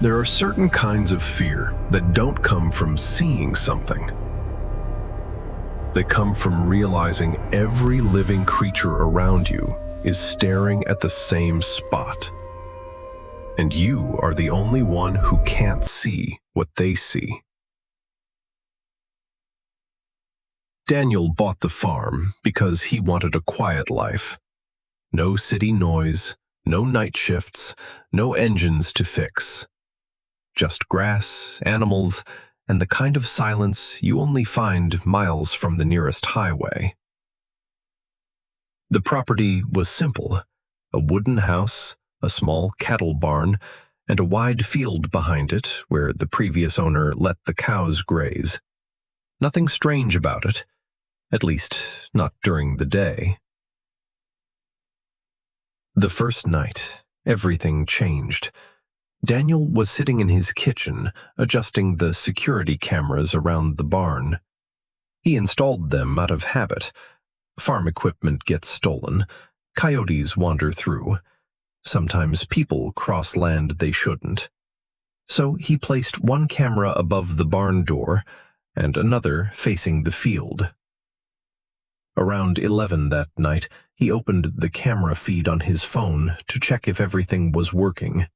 There are certain kinds of fear that don't come from seeing something. They come from realizing every living creature around you is staring at the same spot. And you are the only one who can't see what they see. Daniel bought the farm because he wanted a quiet life. No city noise, no night shifts, no engines to fix. Just grass, animals, and the kind of silence you only find miles from the nearest highway. The property was simple: a wooden house, a small cattle barn, and a wide field behind it where the previous owner let the cows graze. Nothing strange about it, at least not during the day. The first night, everything changed. Daniel was sitting in his kitchen, adjusting the security cameras around the barn. He installed them out of habit. Farm equipment gets stolen. Coyotes wander through. Sometimes people cross land they shouldn't. So he placed one camera above the barn door and another facing the field. Around 11 that night, he opened the camera feed on his phone to check if everything was working.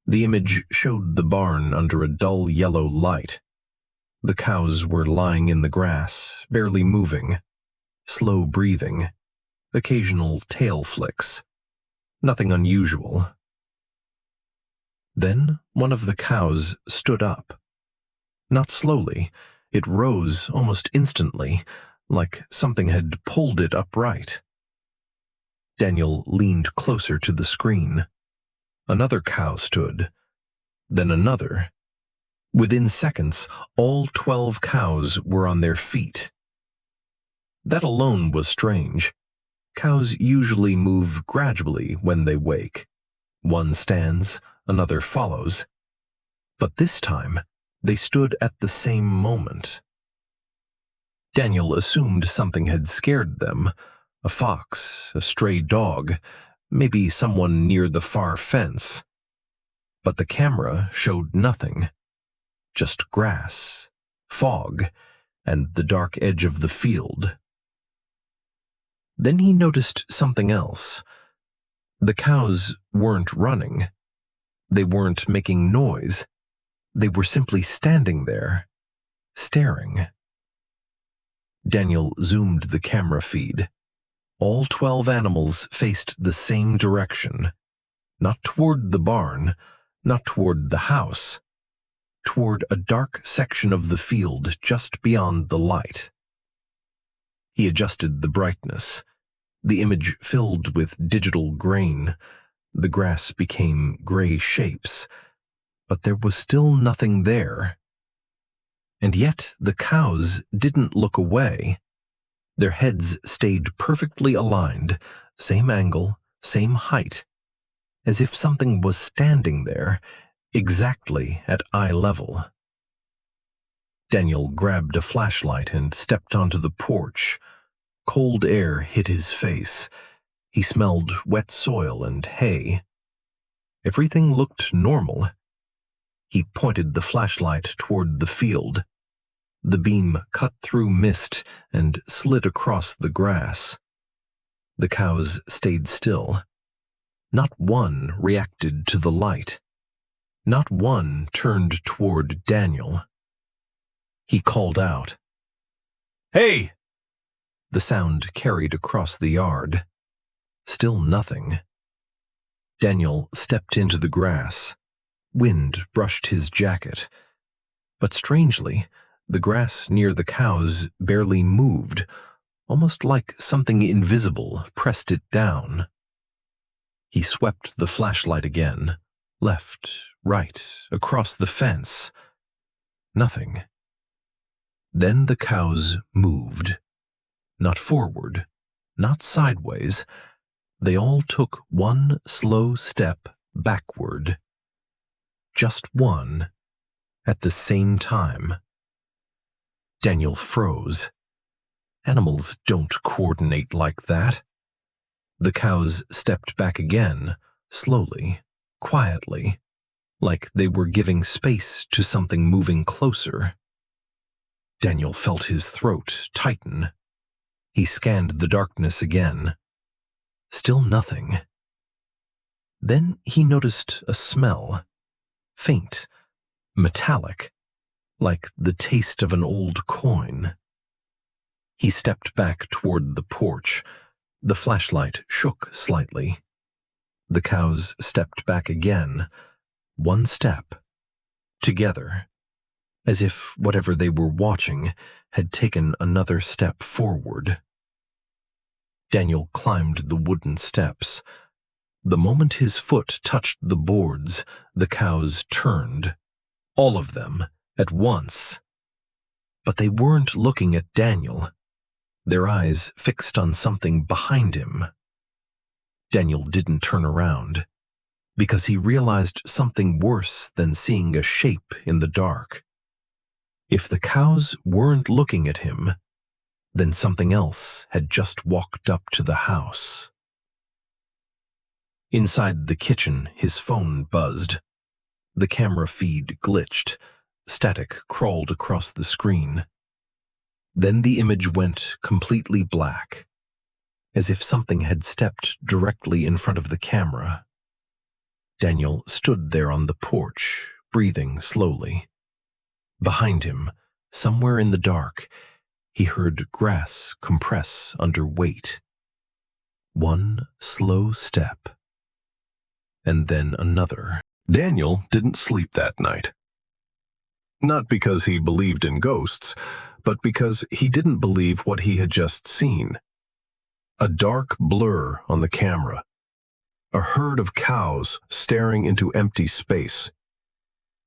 The image showed the barn under a dull yellow light. The cows were lying in the grass, barely moving, slow breathing, occasional tail flicks. Nothing unusual. Then one of the cows stood up. Not slowly, it rose almost instantly, like something had pulled it upright. Daniel leaned closer to the screen. Another cow stood, then another. Within seconds, all 12 cows were on their feet. That alone was strange. Cows usually move gradually when they wake. One stands, another follows. But this time, they stood at the same moment. Daniel assumed something had scared them. A fox, a stray dog, maybe someone near the far fence. But the camera showed nothing. Just grass, fog, and the dark edge of the field. Then he noticed something else. The cows weren't running. They weren't making noise. They were simply standing there, staring. Daniel zoomed the camera feed. All 12 animals faced the same direction. Not toward the barn, not toward the house. Toward a dark section of the field just beyond the light. He adjusted the brightness. The image filled with digital grain. The grass became gray shapes, but there was still nothing there. And yet the cows didn't look away. Their heads stayed perfectly aligned, same angle, same height, as if something was standing there, exactly at eye level. Daniel grabbed a flashlight and stepped onto the porch. Cold air hit his face. He smelled wet soil and hay. Everything looked normal. He pointed the flashlight toward the field. The beam cut through mist and slid across the grass. The cows stayed still. Not one reacted to the light. Not one turned toward Daniel. He called out. "Hey!" The sound carried across the yard. Still nothing. Daniel stepped into the grass. Wind brushed his jacket. But strangely, the grass near the cows barely moved, almost like something invisible pressed it down. He swept the flashlight again, left, right, across the fence. Nothing. Then the cows moved. Not forward, not sideways. They all took one slow step backward. Just one, at the same time. Daniel froze. Animals don't coordinate like that. The cows stepped back again, slowly, quietly. like they were giving space to something moving closer. Daniel felt his throat tighten. He scanned the darkness again. Still nothing. Then he noticed a smell, faint, metallic, like the taste of an old coin. He stepped back toward the porch. The flashlight shook slightly. The cows stepped back again, one step, together, as if whatever they were watching had taken another step forward. Daniel climbed the wooden steps. The moment his foot touched the boards, the cows turned, all of them, at once. But they weren't looking at Daniel, their eyes fixed on something behind him. Daniel didn't turn around, because he realized something worse than seeing a shape in the dark. If the cows weren't looking at him, then something else had just walked up to the house. Inside the kitchen, his phone buzzed. The camera feed glitched. Static crawled across the screen. Then the image went completely black, as if something had stepped directly in front of the camera. Daniel stood there on the porch, breathing slowly. Behind him, somewhere in the dark, he heard grass compress under weight. One slow step, and then another. Daniel didn't sleep that night. Not because he believed in ghosts, but because he didn't believe what he had just seen. A dark blur on the camera. A herd of cows staring into empty space,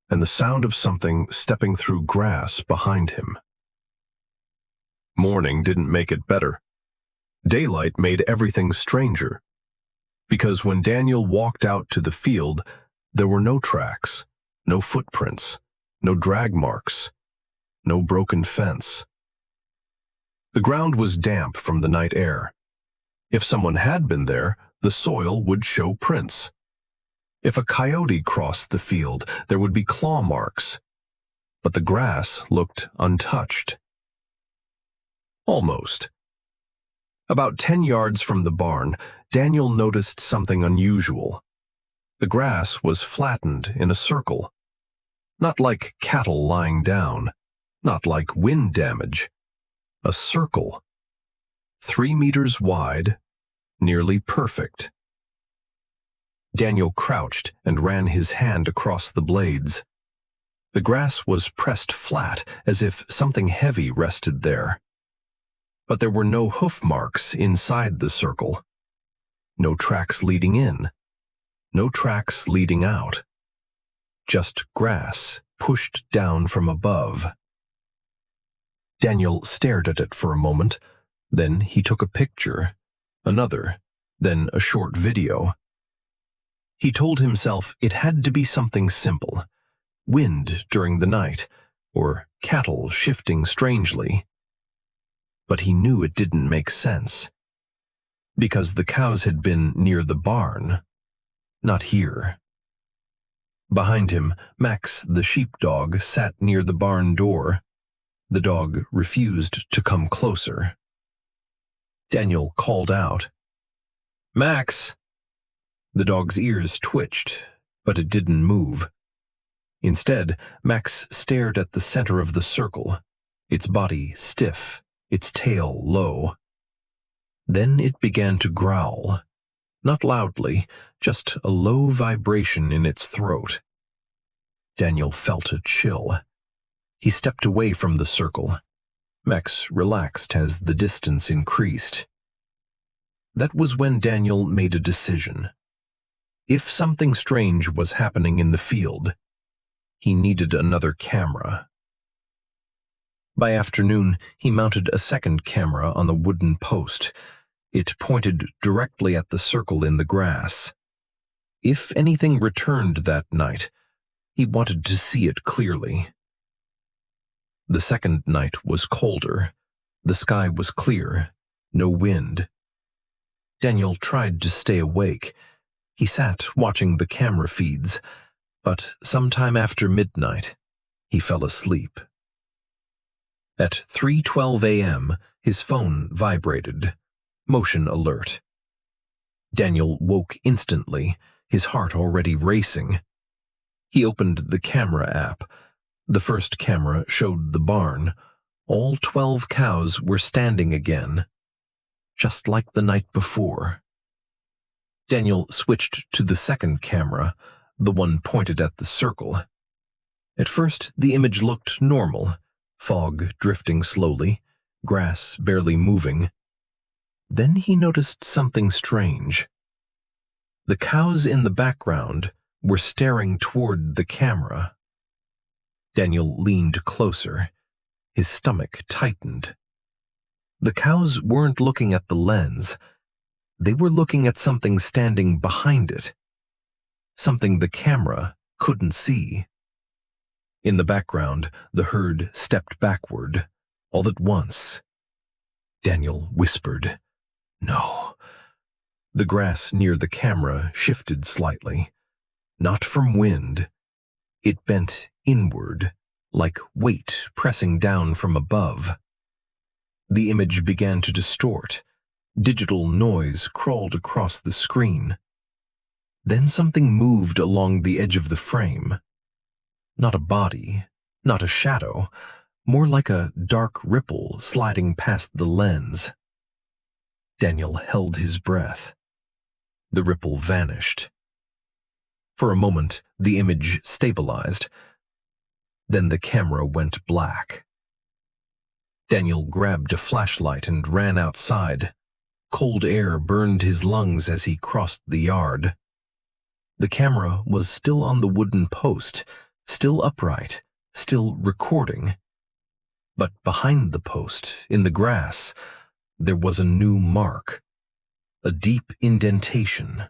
and the sound of something stepping through grass behind him. Morning didn't make it better. Daylight made everything stranger, because when Daniel walked out to the field, there were no tracks, no footprints, no drag marks, no broken fence. The ground was damp from the night air. If someone had been there, the soil would show prints. If a coyote crossed the field, there would be claw marks. But the grass looked untouched. Almost. About 10 yards from the barn, Daniel noticed something unusual. The grass was flattened in a circle. Not like cattle lying down, not like wind damage. A circle. 3 meters wide, nearly perfect. Daniel crouched and ran his hand across the blades. The grass was pressed flat, as if something heavy rested there. But there were no hoof marks inside the circle. No tracks leading in. No tracks leading out. Just grass pushed down from above. Daniel stared at it for a moment. Then he took a picture, another, then a short video. He told himself it had to be something simple. Wind during the night, or cattle shifting strangely. But he knew it didn't make sense. Because the cows had been near the barn, not here. Behind him, Max the sheepdog sat near the barn door. The dog refused to come closer. Daniel called out, "Max!" The dog's ears twitched, but it didn't move. Instead, Max stared at the center of the circle, its body stiff, its tail low. Then it began to growl, not loudly, just a low vibration in its throat. Daniel felt a chill. He stepped away from the circle. Max relaxed as the distance increased. That was when Daniel made a decision. If something strange was happening in the field, he needed another camera. By afternoon, he mounted a second camera on the wooden post. It pointed directly at the circle in the grass. If anything returned that night, he wanted to see it clearly. The second night was colder. The sky was clear, no wind. Daniel tried to stay awake. He sat watching the camera feeds, But sometime after midnight, he fell asleep. At 3:12 a.m., his phone vibrated, motion alert. Daniel woke instantly, his heart already racing. He opened the camera app. The first camera showed the barn. All 12 cows were standing again, just like the night before. Daniel switched to the second camera, the one pointed at the circle. At first, the image looked normal, fog drifting slowly, grass barely moving. Then he noticed something strange. The cows in the background were staring toward the camera. Daniel leaned closer. His stomach tightened. The cows weren't looking at the lens. They were looking at something standing behind it. Something the camera couldn't see. In the background, the herd stepped backward, all at once. Daniel whispered, "No." The grass near the camera shifted slightly. Not from wind. It bent inward, like weight pressing down from above. The image began to distort. Digital noise crawled across the screen. Then something moved along the edge of the frame. Not a body, not a shadow, more like a dark ripple sliding past the lens. Daniel held his breath. The ripple vanished. For a moment, the image stabilized. Then the camera went black. Daniel grabbed a flashlight and ran outside. Cold air burned his lungs as he crossed the yard. The camera was still on the wooden post, still upright, still recording. But behind the post, in the grass, there was a new mark. A deep indentation.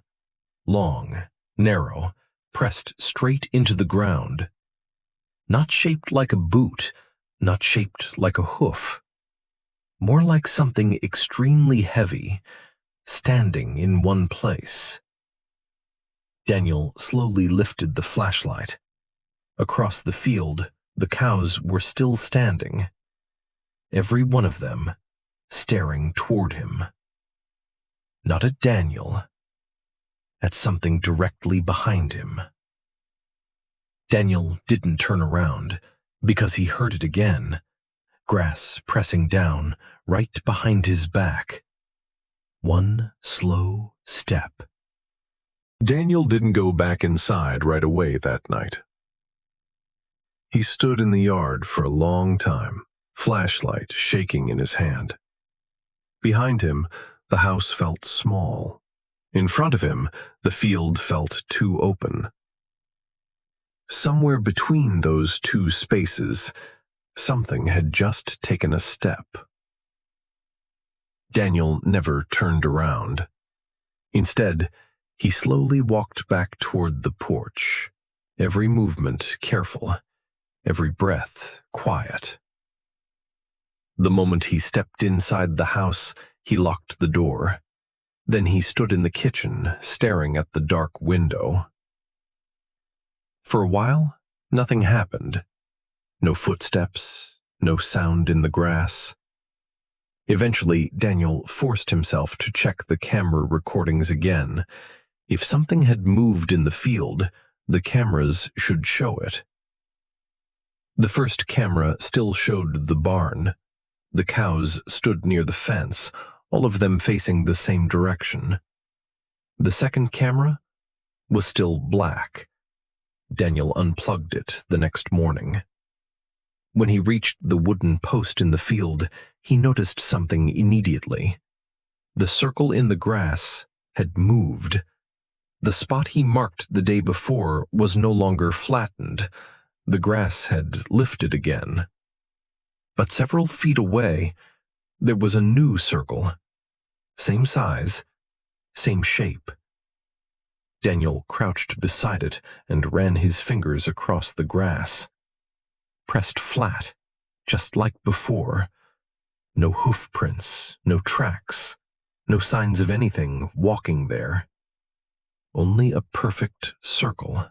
Long, narrow, pressed straight into the ground. Not shaped like a boot, not shaped like a hoof. More like something extremely heavy, standing in one place. Daniel slowly lifted the flashlight. Across the field, the cows were still standing. Every one of them staring toward him. Not at Daniel, at something directly behind him. Daniel didn't turn around, because he heard it again, grass pressing down right behind his back. One slow step. Daniel didn't go back inside right away that night. He stood in the yard for a long time, flashlight shaking in his hand. Behind him, the house felt small. In front of him, the field felt too open. Somewhere between those two spaces, something had just taken a step. Daniel never turned around. Instead, he slowly walked back toward the porch, every movement careful, every breath quiet. The moment he stepped inside the house, he locked the door. Then he stood in the kitchen, staring at the dark window. For a while, nothing happened. No footsteps, no sound in the grass. Eventually, Daniel forced himself to check the camera recordings again. If something had moved in the field, the cameras should show it. The first camera still showed the barn. The cows stood near the fence, all of them facing the same direction. The second camera was still black. Daniel unplugged it the next morning. When he reached the wooden post in the field, he noticed something immediately. The circle in the grass had moved. The spot he marked the day before was no longer flattened. The grass had lifted again. But several feet away, there was a new circle. Same size, same shape. Daniel crouched beside it and ran his fingers across the grass. Pressed flat, just like before. No hoof prints, no tracks, no signs of anything walking there. Only a perfect circle.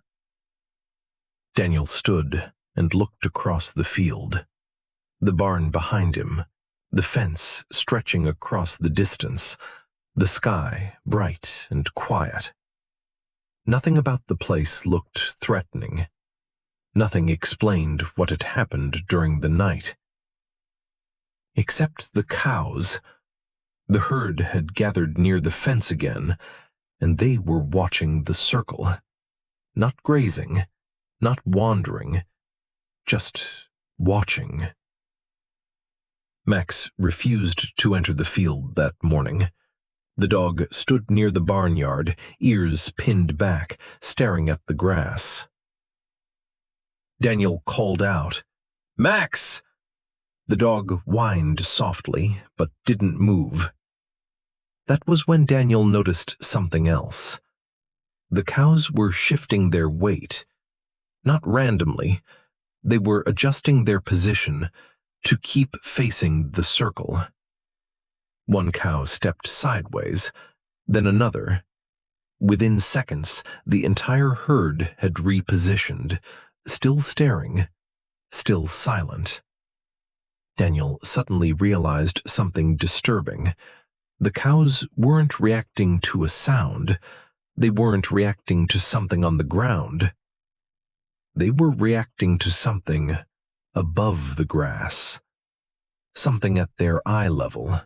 Daniel stood and looked across the field. The barn behind him, the fence stretching across the distance, the sky bright and quiet. Nothing about the place looked threatening. Nothing explained what had happened during the night. Except the cows. The herd had gathered near the fence again, and they were watching the circle. Not grazing, not wandering, just watching. Max refused to enter the field that morning. The dog stood near the barnyard, ears pinned back, staring at the grass. Daniel called out, "Max!" The dog whined softly, but didn't move. That was when Daniel noticed something else. The cows were shifting their weight. Not randomly, they were adjusting their position to keep facing the circle. One cow stepped sideways, then another. Within seconds, the entire herd had repositioned, still staring, still silent. Daniel suddenly realized something disturbing. The cows weren't reacting to a sound. They weren't reacting to something on the ground. They were reacting to something above the grass, something at their eye level.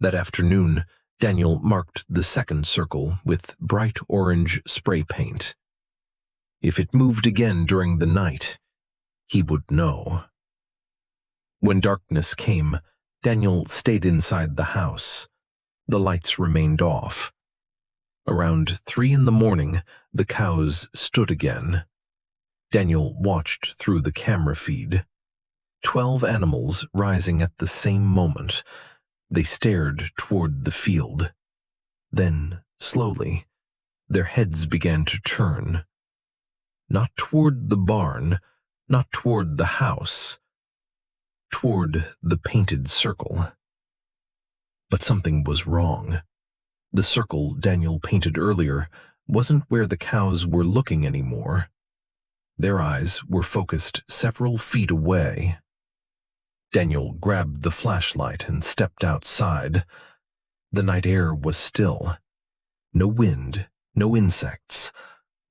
That afternoon, Daniel marked the second circle with bright orange spray paint. If it moved again during the night, he would know. When darkness came, Daniel stayed inside the house. The lights remained off. Around 3 in the morning, the cows stood again. Daniel watched through the camera feed. 12 animals rising at the same moment. They stared toward the field. Then, slowly, their heads began to turn. Not toward the barn, not toward the house. Toward the painted circle. But something was wrong. The circle Daniel painted earlier wasn't where the cows were looking anymore. Their eyes were focused several feet away. Daniel grabbed the flashlight and stepped outside. The night air was still. No wind, no insects,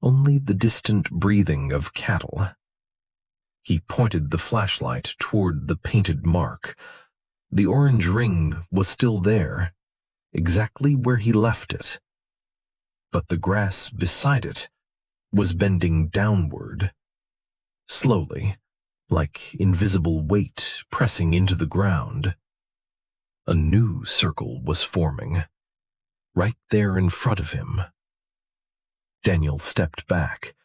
only the distant breathing of cattle. He pointed the flashlight toward the painted mark. The orange ring was still there, exactly where he left it. But the grass beside it was bending downward, slowly, like invisible weight pressing into the ground. A new circle was forming, right there in front of him. Daniel stepped back.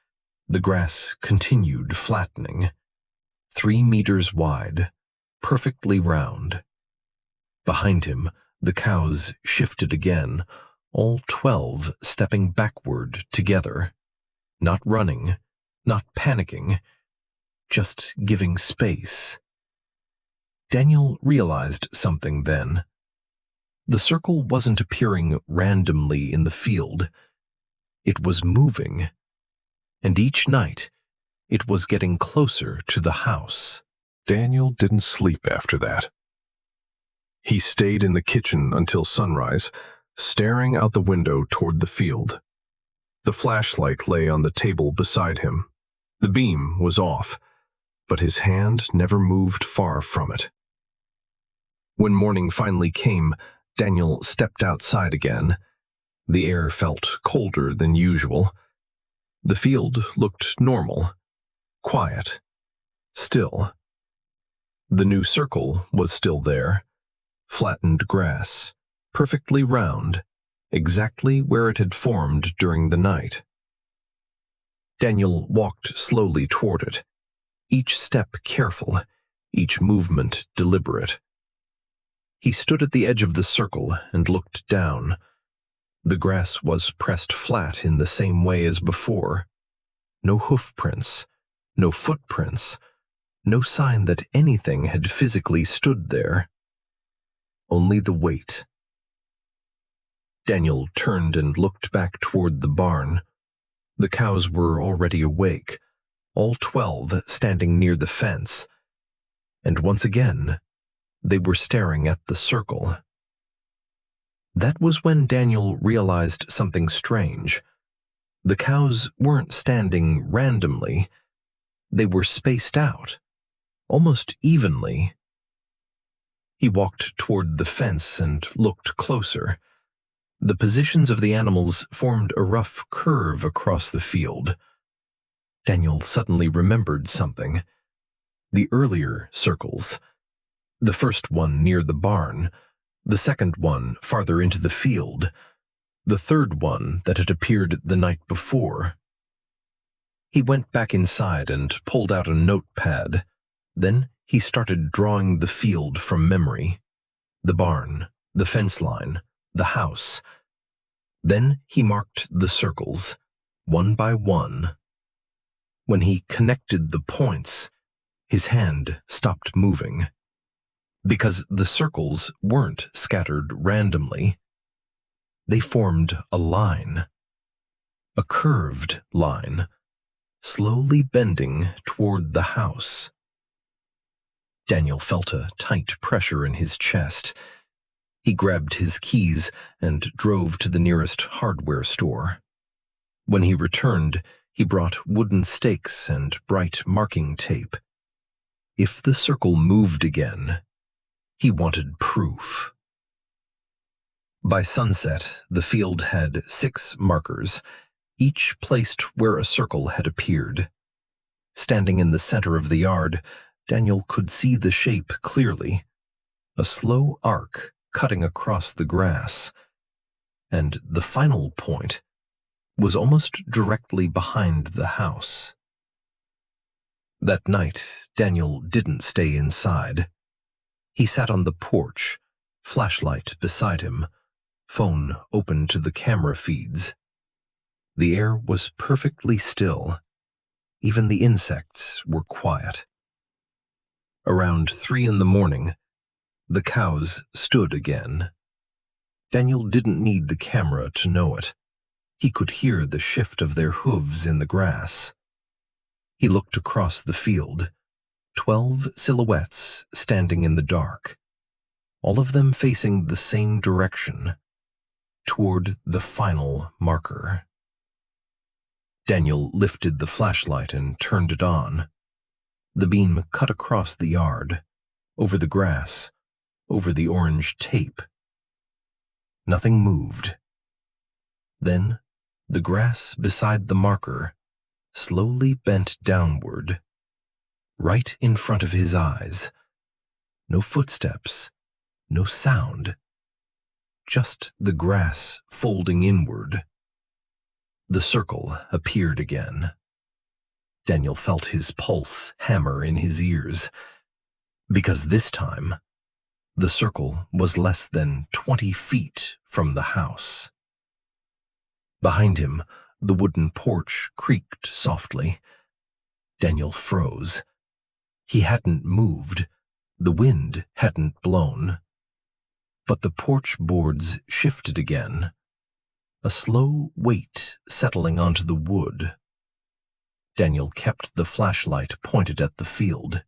The grass continued flattening, 3 meters wide, perfectly round. Behind him, the cows shifted again, all 12 stepping backward together, not running, not panicking, just giving space. Daniel realized something then. The circle wasn't appearing randomly in the field. It was moving, and each night it was getting closer to the house. Daniel didn't sleep after that. He stayed in the kitchen until sunrise, staring out the window toward the field. The flashlight lay on the table beside him. The beam was off, but his hand never moved far from it. When morning finally came, Daniel stepped outside again. The air felt colder than usual. The field looked normal, quiet, still. The new circle was still there, flattened grass, perfectly round, exactly where it had formed during the night. Daniel walked slowly toward it, each step careful, each movement deliberate. He stood at the edge of the circle and looked down. The grass was pressed flat in the same way as before. No hoof prints, no footprints, no sign that anything had physically stood there. Only the weight. Daniel turned and looked back toward the barn. The cows were already awake, all 12 standing near the fence, and once again, they were staring at the circle. That was when Daniel realized something strange. The cows weren't standing randomly. They were spaced out, almost evenly. He walked toward the fence and looked closer. The positions of the animals formed a rough curve across the field. Daniel suddenly remembered something. The earlier circles. The first one near the barn, the second one farther into the field, the third one that had appeared the night before. He went back inside and pulled out a notepad. Then he started drawing the field from memory. The barn, the fence line, the house. Then he marked the circles, one by one. When he connected the points, his hand stopped moving. Because the circles weren't scattered randomly. They formed a line. A curved line, slowly bending toward the house. Daniel felt a tight pressure in his chest. He grabbed his keys and drove to the nearest hardware store. When he returned, he brought wooden stakes and bright marking tape. If the circle moved again, he wanted proof. By sunset, the field had 6 markers, each placed where a circle had appeared. Standing in the center of the yard, Daniel could see the shape clearly, a slow arc cutting across the grass, and the final point was almost directly behind the house. That night, Daniel didn't stay inside. He sat on the porch, flashlight beside him, phone open to the camera feeds. The air was perfectly still. Even the insects were quiet. Around 3 in the morning, the cows stood again. Daniel didn't need the camera to know it. He could hear the shift of their hooves in the grass. He looked across the field, 12 silhouettes standing in the dark, all of them facing the same direction, toward the final marker. Daniel lifted the flashlight and turned it on. The beam cut across the yard, over the grass, over the orange tape. Nothing moved. Then, the grass beside the marker slowly bent downward, right in front of his eyes. No footsteps, no sound, just the grass folding inward. The circle appeared again. Daniel felt his pulse hammer in his ears, because this time, the circle was less than 20 feet from the house. Behind him, the wooden porch creaked softly. Daniel froze. He hadn't moved. The wind hadn't blown. But the porch boards shifted again, a slow weight settling onto the wood. Daniel kept the flashlight pointed at the field.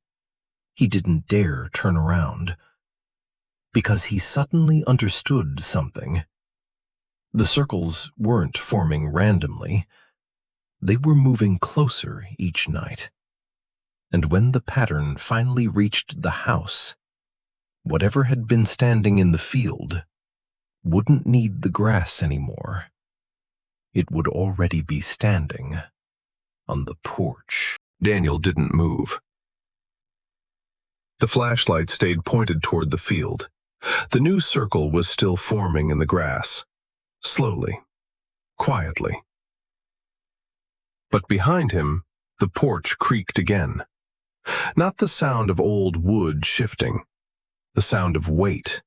He didn't dare turn around, because he suddenly understood something. The circles weren't forming randomly. They were moving closer each night. And when the pattern finally reached the house, whatever had been standing in the field wouldn't need the grass anymore. It would already be standing on the porch. Daniel didn't move. The flashlight stayed pointed toward the field. The new circle was still forming in the grass, slowly, quietly. But behind him, the porch creaked again. Not the sound of old wood shifting, the sound of weight.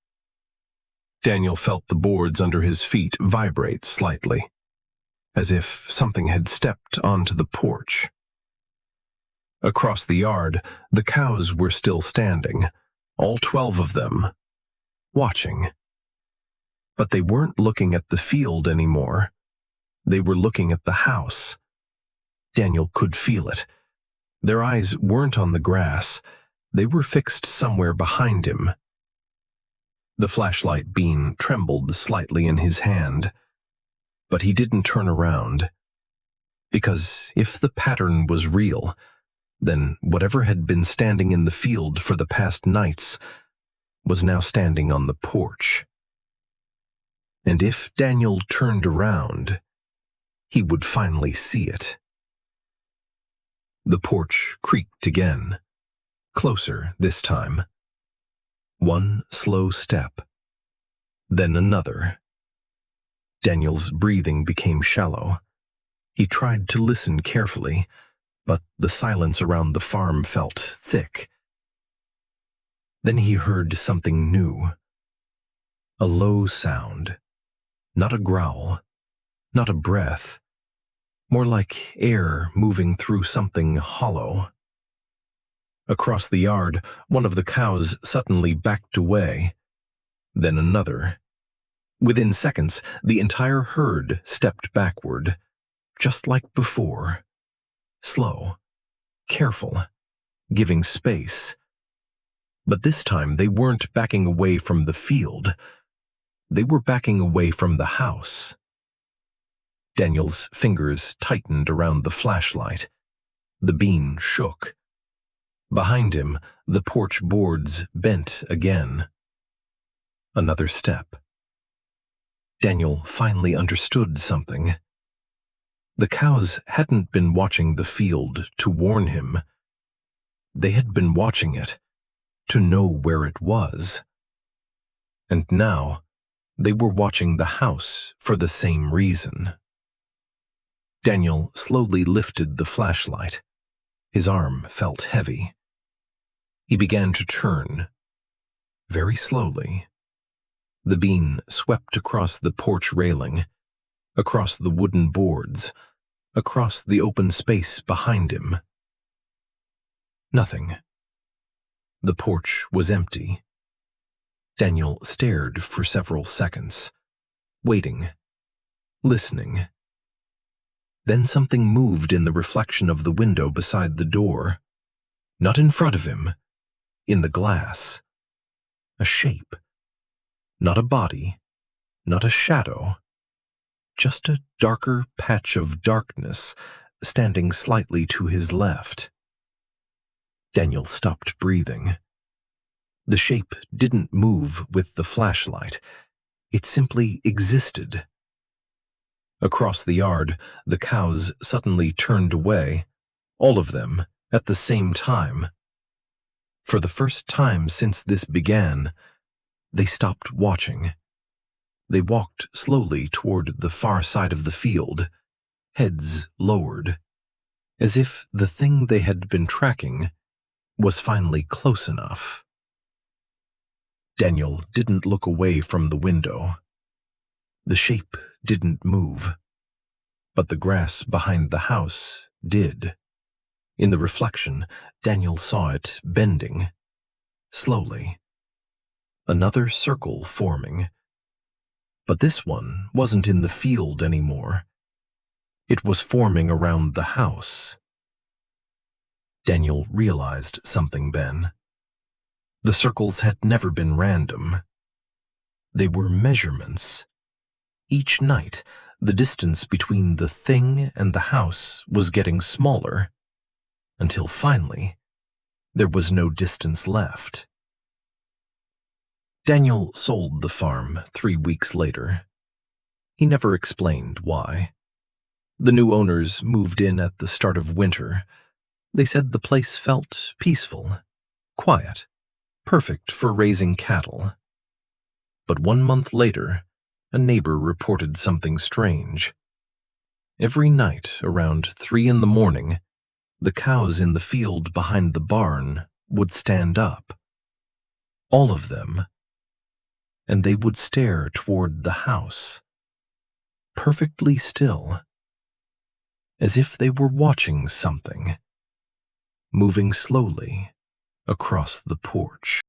Daniel felt the boards under his feet vibrate slightly, as if something had stepped onto the porch. Across the yard, the cows were still standing, all 12 of them, watching. But they weren't looking at the field anymore. They were looking at the house, Daniel could feel it. Their eyes weren't on the grass. They were fixed somewhere behind him. The flashlight beam trembled slightly in his hand, but he didn't turn around. Because if the pattern was real, then whatever had been standing in the field for the past nights was now standing on the porch. And if Daniel turned around, he would finally see it. The porch creaked again, closer this time. One slow step, then another. Daniel's breathing became shallow. He tried to listen carefully, but the silence around the farm felt thick. Then he heard something new. A low sound. Not a growl, not a breath. More like air moving through something hollow. Across the yard, one of the cows suddenly backed away. Then another. Within seconds, the entire herd stepped backward, just like before. Slow, careful, giving space. But this time they weren't backing away from the field. They were backing away from the house. Daniel's fingers tightened around the flashlight. The beam shook. Behind him, the porch boards bent again. Another step. Daniel finally understood something. The cows hadn't been watching the field to warn him. They had been watching it to know where it was. And now, they were watching the house for the same reason. Daniel slowly lifted the flashlight. His arm felt heavy. He began to turn, very slowly. The beam swept across the porch railing, across the wooden boards, across the open space behind him. Nothing. The porch was empty. Daniel stared for several seconds, waiting, listening. Then something moved in the reflection of the window beside the door. Not in front of him, in the glass. A shape. Not a body, not a shadow. Just a darker patch of darkness standing slightly to his left. Daniel stopped breathing. The shape didn't move with the flashlight. It simply existed. Across the yard, the cows suddenly turned away, all of them at the same time. For the first time since this began, they stopped watching. They walked slowly toward the far side of the field, heads lowered, as if the thing they had been tracking was finally close enough. Daniel didn't look away from the window. The shape didn't move, but the grass behind the house did. In the reflection, Daniel saw it bending, slowly. Another circle forming. But this one wasn't in the field anymore. It was forming around the house. Daniel realized something then. The circles had never been random. They were measurements. Each night, the distance between the thing and the house was getting smaller, until finally, there was no distance left. Daniel sold the farm 3 weeks later. He never explained why. The new owners moved in at the start of winter. They said the place felt peaceful, quiet, perfect for raising cattle. But 1 month later, a neighbor reported something strange. Every night around 3 in the morning, the cows in the field behind the barn would stand up. All of them. And they would stare toward the house, perfectly still, as if they were watching something, moving slowly across the porch.